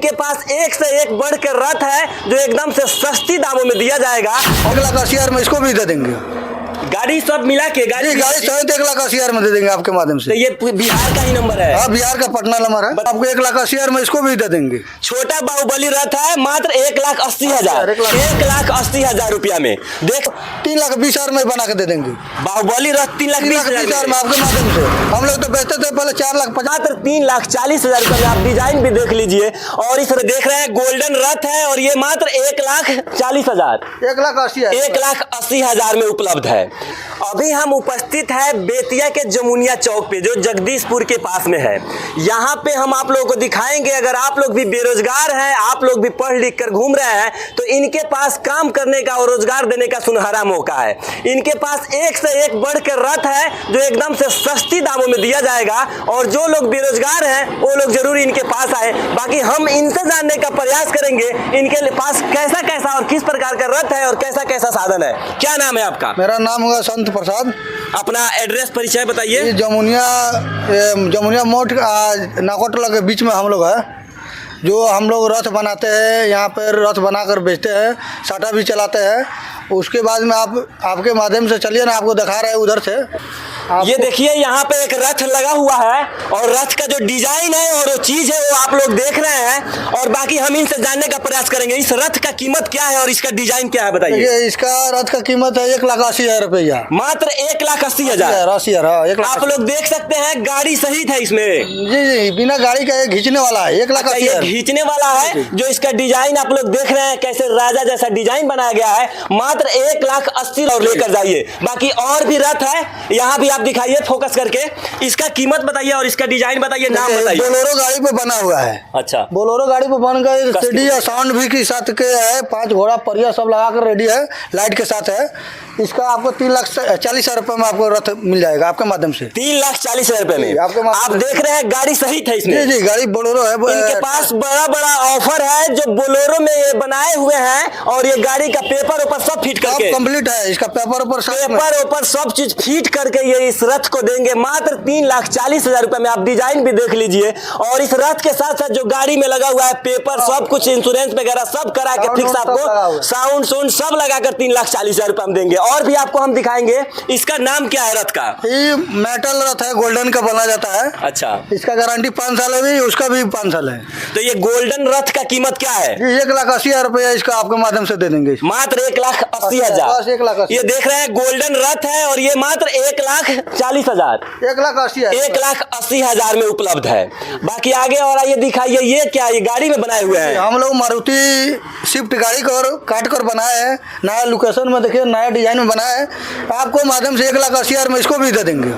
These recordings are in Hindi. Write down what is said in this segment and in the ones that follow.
के पास एक से एक बढ़ के रथ है जो एकदम से सस्ती दामों में दिया जाएगा। 1,80,000 में इसको भी दे देंगे। गाड़ी सब मिला के गाड़ी सहित 1,80,000 में दे देंगे आपके माध्यम से। तो ये बिहार का ही नंबर है। हाँ, बिहार का पटना नंबर है। आपको 1,80,000 में इसको भी दे देंगे। छोटा बाहुबली रथ है मात्र 1,80,000 1,80,000 रुपया में। देख 3,20,000 में बना के दे देंगे। बाहुबली रथ 3,20,000 में आपके माध्यम से। हम लोग तो बेचते थे पहले 4,50,000 मात्र 3,40,000 रुपए में। आप डिजाइन भी देख लीजिए। और इस देख रहे हैं गोल्डन रथ है और ये मात्र 1,40,000 1,80,000 में उपलब्ध है। अभी हम उपस्थित है बेतिया के जमुनिया चौक पे जो जगदीशपुर के पास में है। यहाँ पे हम आप लोगों को दिखाएंगे, अगर आप लोग भी बेरोजगार हैं, आप लोग भी पढ़ लिख कर घूम रहे हैं, तो इनके पास काम करने का और रोजगार देने का सुनहरा मौका है। इनके पास एक से एक बढ़ कर रथ है जो एकदम से सस्ती दामों में दिया जाएगा। और जो लोग बेरोजगार हैं वो लोग जरूर इनके पास आए। बाकी हम इनसे जानने का प्रयास करेंगे इनके पास कैसा कैसा और किस प्रकार का रथ है और कैसा कैसा साधन है। क्या नाम है आपका? मेरा नाम होगा संत प्रसाद। अपना एड्रेस परिचय बताइए। जमुनिया मोड़ नाकोटला के बीच में हम लोग है। जो हम लोग रथ बनाते हैं, यहाँ पर रथ बनाकर बेचते हैं, साटा भी चलाते हैं। उसके बाद में आपके माध्यम से चलिए ना, आपको दिखा रहे हैं उधर से। ये देखिए यहाँ पे एक रथ लगा हुआ है और रथ का जो डिजाइन है और वो चीज है वो आप लोग देख रहे हैं। और बाकी हम इनसे जानने का प्रयास करेंगे इस रथ का कीमत क्या है और इसका डिजाइन क्या है, बताइए। इसका रथ का कीमत है 1,80,000 रुपया। मात्र 1,80,000। आप लोग देख सकते हैं गाड़ी सहित है इसमें। जी, बिना गाड़ी का खींचने वाला है। 1,80,000 खींचने वाला है। जो इसका डिजाइन आप लोग देख रहे हैं कैसे राजा जैसा डिजाइन बनाया गया है। मात्र 1,80,000 और लेकर जाइए। बाकी और भी रथ है, यहाँ भी आप दिखाइए फोकस करके। इसका कीमत बताइए और इसका डिजाइन बताइए, नाम बताइए। बोलेरो गाड़ी पे बना हुआ है। अच्छा, बोलेरो गाड़ी पे बन गए। सीडी या साउंड भी के साथ के है। 5 घोड़ा परिया सब लगाकर रेडी है, लाइट के साथ है। इसका आपको 3,40,000 रुपए में आपको रथ मिल जाएगा आपके माध्यम से। 3,40,000 रुपए में आप देख रहे हैं गाड़ी सहित है इसमें। जी, गाड़ी बोलेरो है। इनके पास बड़ा बड़ा ऑफर है जो बोलेरो में ये बनाए हुए हैं। और ये गाड़ी का पेपर ऊपर सब फिट करके कंप्लीट है। इसका पेपर ऊपर सब चीज फिट करके ये इस रथ को देंगे मात्र 3,40,000 रुपए में। आप डिजाइन भी देख लीजिए। और इस रथ के साथ साथ जो गाड़ी में लगा हुआ है पेपर सब कुछ, इंश्योरेंस वगैरह सब करा के फिक्स, आपको साउंड सब लगाकर 3,40,000 रुपए में देंगे। और भी आपको हम दिखाएंगे। इसका नाम क्या है रथ का? ये मेटल रथ है, गोल्डन का बना जाता है। अच्छा, इसका गारंटी 5 साल है भी, उसका भी 5 साल है। तो ये गोल्डन रथ का कीमत क्या है? 1,80,000 रुपया इसका आपके माध्यम से दे देंगे। मात्र 1,80,000। ये देख रहे हैं गोल्डन रथ है और ये मात्र 1,40,000 1,80,000 में उपलब्ध है। बाकी आगे और आइए दिखाइए। ये क्या, ये गाड़ी में बनाए हुए हैं? हम लोग मारुति स्विफ्ट गाड़ी को काट कर बनाए हैं। नया लोकेशन में देखिए, नया डिजाइन में बनाया है। आपको माध्यम से 1,80,000 में इसको भी दे देंगे।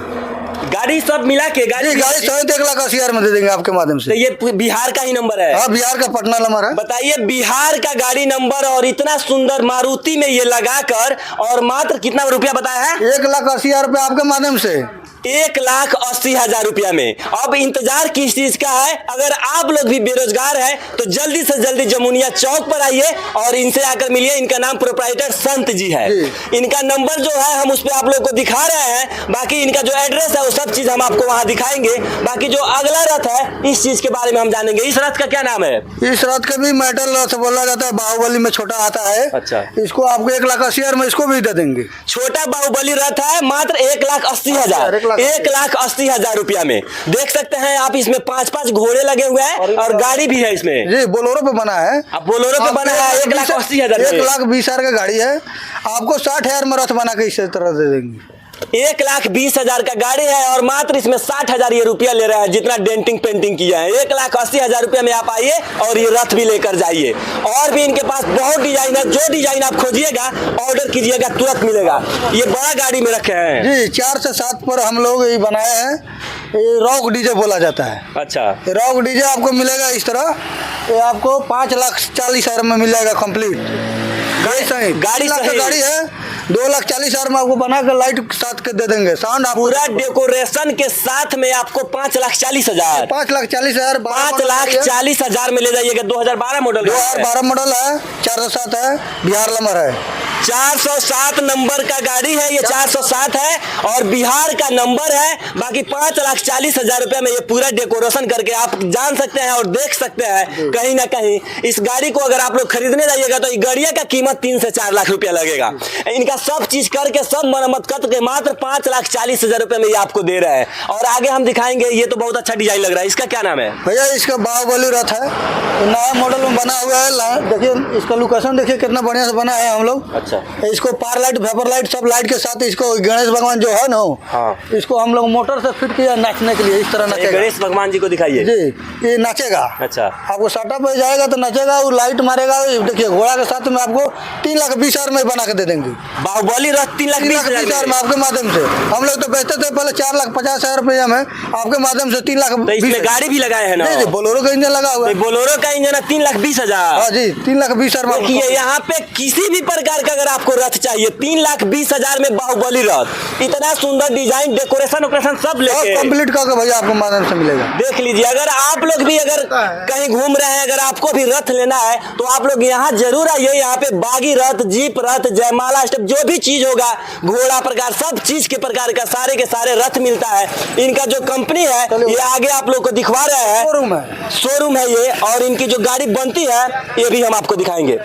गाड़ी सब मिला के गाड़ी सहित 1,80,000 में दे देंगे आपके माध्यम से। तो ये बिहार का ही नंबर है? हाँ, बिहार का पटना नंबर है। बताइए, बिहार का गाड़ी नंबर और इतना सुंदर मारुति में ये लगाकर और मात्र कितना रुपया बताया है? 1,80,000 रुपया आपके माध्यम से। 1,80,000 रुपया में। अब इंतजार किस चीज का है? अगर आप लोग भी बेरोजगार हैं तो जल्दी से जल्दी जमुनिया चौक पर आइए और इनसे आकर मिलिए। इनका नाम प्रोप्राइटर संत जी है। इनका नंबर जो है हम उस पर आप लोग को दिखा रहे हैं। बाकी इनका जो एड्रेस है वो सब चीज हम आपको वहां दिखाएंगे। बाकी जो अगला रथ है इस चीज के बारे में हम जानेंगे। इस रथ का क्या नाम है? इस रथ का भी मेटल रथ बोला जाता है। बाहुबली में छोटा आता है। अच्छा, इसको आपको 1,80,000 में इसको भी दे देंगे। छोटा बाहुबली रथ है मात्र 1,80,000 1,80,000 रुपया में। देख सकते हैं आप, इसमें 5-5 घोड़े लगे हुए हैं और गाड़ी भी है इसमें। जी, बोलेरो पे बना है। अब बोलेरो पे बना है 1,80,000 1,20,000 का गाड़ी है। आपको 60,000 में रथ बना के इसी तरह दे देंगे। 1,20,000 का गाड़ी है और मात्र इसमें 60,000 ये रुपया ले रहा है, जितना डेंटिंग पेंटिंग किया है। 1,80,000 रुपया में आप आइए और ये रथ भी लेकर जाइए। और भी इनके पास बहुत डिजाइन है। जो डिजाइन आप खोजिएगा ऑर्डर कीजिएगा, तुरंत मिलेगा। ये बड़ा गाड़ी में रखे हैं। जी, 4 से 7 पर हम लोग ये बनाए हैं। ये रॉक डीजे बोला जाता है। अच्छा, रॉक डीजे आपको मिलेगा इस तरह। ये आपको 5,40,000 में मिल जाएगा कंप्लीट। गाड़ी है 2,40,000 में आपको बना कर लाइट साथ के दे देंगे। साउंड पूरा डेकोरेशन के साथ में आपको 5,40,000 5,40,000 में ले जाइएगा। 2012 मॉडल 2012 मॉडल है, 407 है, बिहार नंबर है। 407 नंबर का गाड़ी है ये, 407 है और बिहार का नंबर है। बाकी 5,40,000 रुपए में ये पूरा डेकोरेशन करके आप जान सकते हैं और देख सकते हैं कहीं ना कहीं। इस गाड़ी को अगर आप लोग खरीदने जाइएगा तो गाड़िया का कीमत 3 से 4 लाख रुपया लगेगा। इनका सब चीज करके, सब मरम्मत करके मात्र 5,40,000 रुपए में ये आपको दे रहा है। और आगे हम दिखाएंगे, ये तो बहुत अच्छा डिजाइन लग रहा है। इसका क्या नाम है भैया? इसका बाहुबली रथ है, तो नया मॉडल में बना हुआ है। देखिए इसका लोकेशन देखिए कितना बढ़िया से बना है हम लोग। अच्छा, इसको पार लाइट, वेपर लाइट, सब लाइट के साथ इसको गणेश भगवान जो है ना, हाँ, इसको हम लोग मोटर से फिट किया नाचने के लिए। इस तरह नाचेगा। गणेश भगवान जी को दिखाइए जी, ये नाचेगा। अच्छा, आपको साटा पे जाएगा तो नाचेगा, वो लाइट मारेगा। देखिए घोड़ा के साथ में आपको 3,20,000 में बना के दे देंगे। बाहुबली रथ 3,20,000 में आपके माध्यम से। हम लोग तो बेचते थे पहले 4,50,000 रुपया में, आपके माध्यम से 3,20,000। इसमें गाड़ी भी लगाए हैं ना? बोलेरो का इंजन लगा हुआ है। बोलेरो का इंजन है 3,20,000। हाँ जी, 3,20,000 में। देखिए यहाँ पे किसी भी प्रकार का अगर आपको रथ चाहिए 3,20,000 में बाहुबली रथ, इतना सुंदर डिजाइन, डेकोरेशन सब लेके कंप्लीट करके भैया आपको माध्यम से मिलेगा। देख लीजिए, अगर आप लोग भी अगर कहीं घूम रहे हैं, अगर आपको भी रथ लेना है तो आप लोग यहाँ जरूर आइए। यहाँ पे बागी रथ, जीप रथ, जयमाला स्टेप, जो भी चीज होगा, घोड़ा प्रकार, सब चीज के प्रकार का सारे के सारे रथ मिलता है। इनका जो कंपनी है ये आगे आप लोग को दिखवा रहे हैं, शोरूम है ये। और इनकी जो गाड़ी बनती है ये भी हम आपको दिखाएंगे।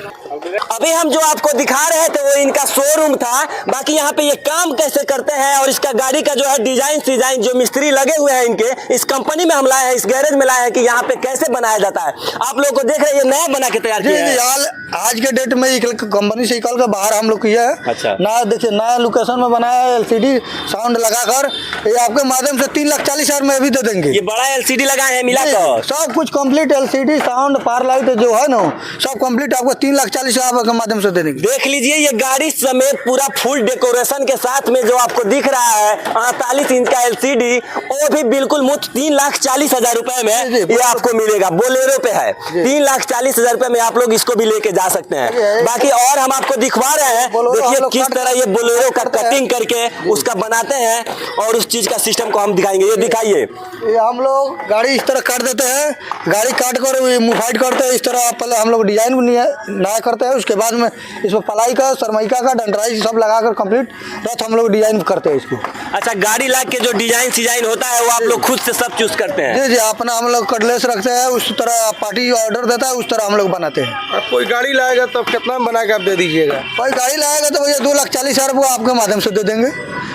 अभी हम जो आपको दिखा रहे थे वो इनका शोरूम था। बाकी यहाँ पे ये काम कैसे करते हैं और इसका गाड़ी का जो है डिजाइन जो मिस्त्री लगे हुए हैं इनके, इस कंपनी में हम लाए हैं, इस गैरेज में लाए हैं कि यहाँ पे कैसे बनाया जाता है। आप लोग को देख रहे हैं ये नया बना के तैयार किया है। आज के डेट में कंपनी से निकल कर बाहर हम लोग किया है। अच्छा, नया देखिए, नया लोकेशन में बनाया है, LCD साउंड लगाकर। ये आपके माध्यम से 3,40,000 में भी दे देंगे। ये बड़ा LCD लगाए हैं मिला कर, सब कुछ कंप्लीट LCD साउंड पार लाइट जो है ना, सब कंप्लीट आपको 3,40,000 के माध्यम से दे देंगे। देख लीजिए ये गाड़ी समेत पूरा फुल डेकोरेशन के साथ में जो आपको दिख रहा है 48 इंच का LCD, वो भी बिल्कुल मुफ्त 3,40,000 रुपए में ये आपको मिलेगा। बोलेरो पे है 3,40,000 रुपए में आप लोग इसको भी लेके जा सकते हैं। बाकी और हम आपको दिखवा रहे हैं, देखिए किस तरह ये बोलेरो का कटिंग करके उसका बनाते हैं और उस चीज का सिस्टम को हम दिखाएंगे। ये दिखाइए, ये हम लोग गाड़ी इस तरह काट देते हैं, गाड़ी काट कर मुफाइट करते हैं इस तरह। पहले हम लोग डिजाइन नया करते हैं, उसके बाद में इसमें पलाई का, सरमाइका का, डंडराई सब लगाकर कंप्लीट रथ हम लोग डिजाइन करते हैं इसको। अच्छा, गाड़ी ला के जो डिजाइन होता है वो आप लोग खुद से सब चूज करते हैं? जी जी, अपना हम लोग कटलेस रखते हैं, उस तरह पार्टी ऑर्डर देता है उस तरह हम लोग बनाते हैं। अब कोई गाड़ी लाएगा तो कितना में बना के आप दे दीजिएगा? कोई गाड़ी लाएगा तो भैया 2,40,000 वो आपके माध्यम से दे देंगे।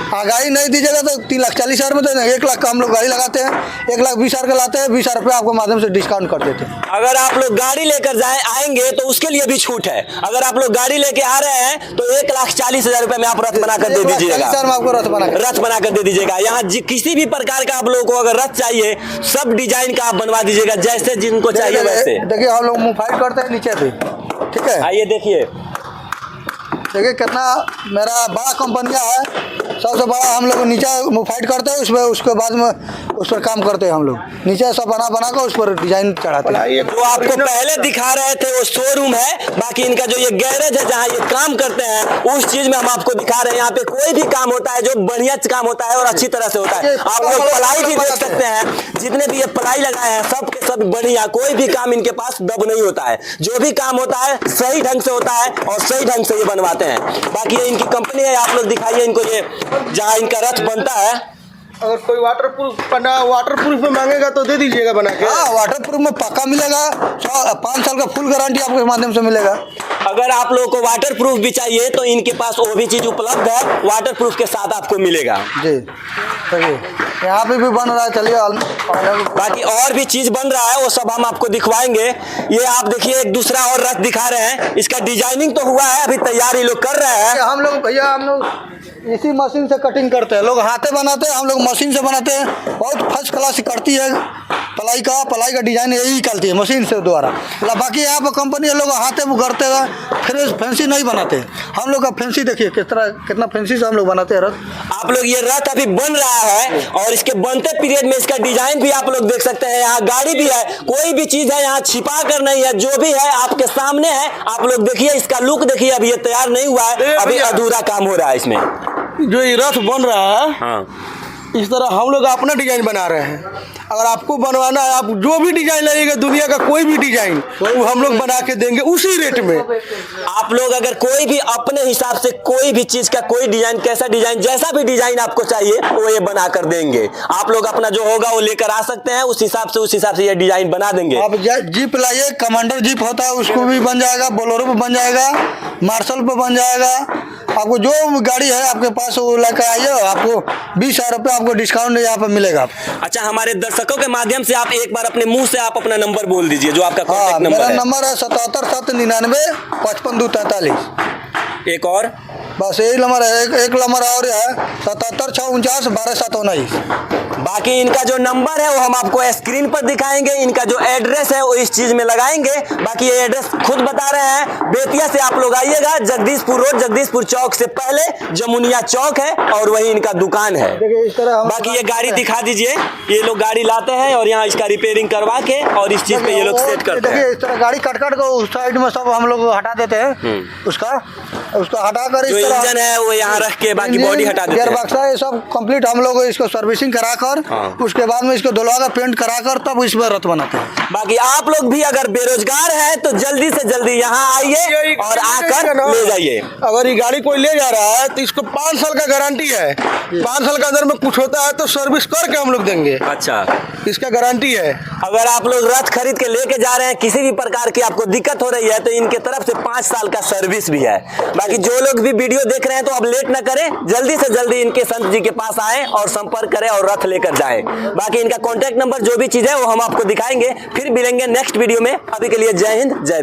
गाड़ी नहीं दीजिएगा तो 3,40,000 में दे देंगे। 1 लाख का हम लोग गाड़ी लगाते हैं, 1,20,000 का लाते हैं, 20,000 रुपये आपके माध्यम से डिस्काउंट कर देते हैं। अगर आप लोग गाड़ी लेकर आएंगे तो उसके लिए भी छूट है। अगर आप लोग गाड़ी लेके आ रहे हैं तो 1,40,000 रुपए में आप रथ बनाकर दे दीजिएगा। आपको रथ बनाकर दे दीजिएगा। यहाँ किसी भी प्रकार का आप लोगों को अगर रथ चाहिए, सब डिजाइन का आप बनवा दीजिएगा, जैसे जिनको चाहिए वैसे। देखिए हम लोग मुफाइट करते हैं नीचे से, ठीक है? आइए देखिए कितना मेरा बड़ा कंपनियां है, सबसे बड़ा हम लोग नीचे मुफाइट करते हैं, उसमें उसके बाद में उस पर काम करते हैं हम लोग। नीचे सब बना कर उस पर डिजाइन चढ़ाते हैं। जो आपको पहले दिखा रहे थे वो शोरूम है। बाकी इनका जो ये गैरेज है जहाँ ये काम करते हैं, उस चीज में हम आपको दिखा रहे हैं। यहाँ पे कोई भी काम होता है जो बढ़िया काम होता है और अच्छी तरह से होता है। आप लोग पलाई भी देख सकते हैं, जितने भी ये पलाई लगाए हैं सब के सब बढ़िया, कोई भी काम इनके पास दब नहीं होता है। जो भी काम होता है सही ढंग से होता है और सही ढंग से ये बनवाते हैं। बाकी ये इनकी कंपनी है, आप लोग दिखाइए इनको, ये जहाँ इनका रथ बनता है। अगर कोई वाटरप्रूफ में मांगेगा तो दे दीजिएगा बना के। हाँ, वाटरप्रूफ में पक्का मिलेगा, 5 साल का फुल गारंटी आपके माध्यम से मिलेगा। अगर आप लोगों को वाटरप्रूफ भी चाहिए तो इनके पास वो भी चीज उपलब्ध है, वाटरप्रूफ के साथ आपको मिलेगा। जी, यहाँ पे भी बन रहा है, चलिए। बाकी और भी चीज बन रहा है, वो सब हम आपको दिखवाएंगे। ये आप देखिए एक दूसरा और रथ दिखा रहे हैं, इसका डिजाइनिंग तो हुआ है, अभी तैयारी लोग कर रहे हैं। हम लोग भैया हम लोग इसी मशीन से कटिंग करते हैं, लोग हाथे बनाते हैं, हम लोग मशीन से बनाते हैं। बहुत फर्स्ट क्लास करती है पलाई का डिजाइन यही निकलती है मशीन से द्वारा। बाकी यहाँ पर कंपनी लोग हाथे करते हैं, फिर फैंसी नहीं बनाते। हम लोग का फैंसी देखिए कितना फैंसी से हम लोग बनाते हैं रथ। आप लोग ये रथ अभी बन रहा है और इसके बनते पीरियड में इसका डिजाइन भी आप लोग देख सकते हैं। यहाँ गाड़ी भी है, कोई भी चीज है यहाँ छिपा कर नहीं है, जो भी है आपके सामने है। आप लोग देखिए इसका लुक देखिए, अभी ये तैयार नहीं हुआ है, अभी अधूरा काम हो रहा है इसमें। जो ये रथ बन रहा है, हाँ, इस तरह हम लोग अपना डिजाइन बना रहे हैं। अगर आपको बनवाना है, आप जो भी डिजाइन लाइएगा, दुनिया का कोई भी डिजाइन वो हम लोग बना के देंगे उसी रेट में। आप लोग अगर कोई भी अपने हिसाब से कोई भी चीज का कोई डिजाइन, कैसा डिजाइन, जैसा भी डिजाइन आपको चाहिए वो ये बना कर देंगे। आप लोग अपना जो होगा वो लेकर आ सकते हैं, उस हिसाब से ये डिजाइन बना देंगे। आप जीप लाइए, कमांडर जीप होता है उसको भी बन जाएगा, बोलेरो पे बन जाएगा, मार्शल पे बन जाएगा। आपको जो गाड़ी है आपके पास वो लेकर आइए, आपको 20,000 रुपये आपको डिस्काउंट यहाँ पे मिलेगा। अच्छा, हमारे दर्शकों के माध्यम से आप एक बार अपने मुंह से आप अपना नंबर बोल दीजिए, जो आपका हाँ, कॉन्टैक्ट नंबर मेरा है। नंबर है 77 799 55 243। एक और बस यही नंबर है, एक नंबर और है 77 649 12 719। बाकी इनका जो नंबर है वो हम आपको स्क्रीन पर दिखाएंगे, इनका जो एड्रेस है वो इस चीज में लगाएंगे। बाकी ये एड्रेस खुद बता रहे हैं, बेतिया से आप लोग आइएगा, जगदीशपुर रोड, जगदीशपुर चौक से पहले जमुनिया चौक है और वही इनका दुकान है। देखिए इस तरह बाकी ये गाड़ी दिखा दीजिए, ये लोग गाड़ी लाते हैं और यहाँ इसका रिपेयरिंग करवा के और इस चीज पे ये लोग सेट करते हैं। देखिए इस तरह गाड़ी कट को उस साइड में सब हम लोग हटा देते हैं, उसको हटा कर जो इंजन है वो यहाँ रख के बाकी बॉडी हटा देते गियर हैं। बक्सा ये सब कंप्लीट हम लोग इसको सर्विसिंग कराकर उसके बाद में इसको धुलवा कर पेंट कराकर तब इस पर रथ बनाते हैं। बाकी आप लोग भी अगर बेरोजगार हैं तो जल्दी से जल्दी यहाँ आइए और आकर ले जाइए। अगर ये गाड़ी कोई ले जा रहा है तो इसको 5 साल का गारंटी है, 5 साल के अंदर में कुछ होता है तो सर्विस करके हम लोग देंगे। अच्छा, इसका गारंटी है। अगर आप लोग रथ खरीद के लेके जा रहे हैं, किसी भी प्रकार की आपको दिक्कत हो रही है तो इनके तरफ से 5 साल का सर्विस भी है। बाकी जो लोग भी वीडियो देख रहे हैं तो अब लेट ना करें, जल्दी से जल्दी इनके संत जी के पास आए और संपर्क करें और रथ लेकर जाएं। बाकी इनका कॉन्टैक्ट नंबर जो भी चीज है वो हम आपको दिखाएंगे, फिर मिलेंगे नेक्स्ट वीडियो में। अभी के लिए जय हिंद, जय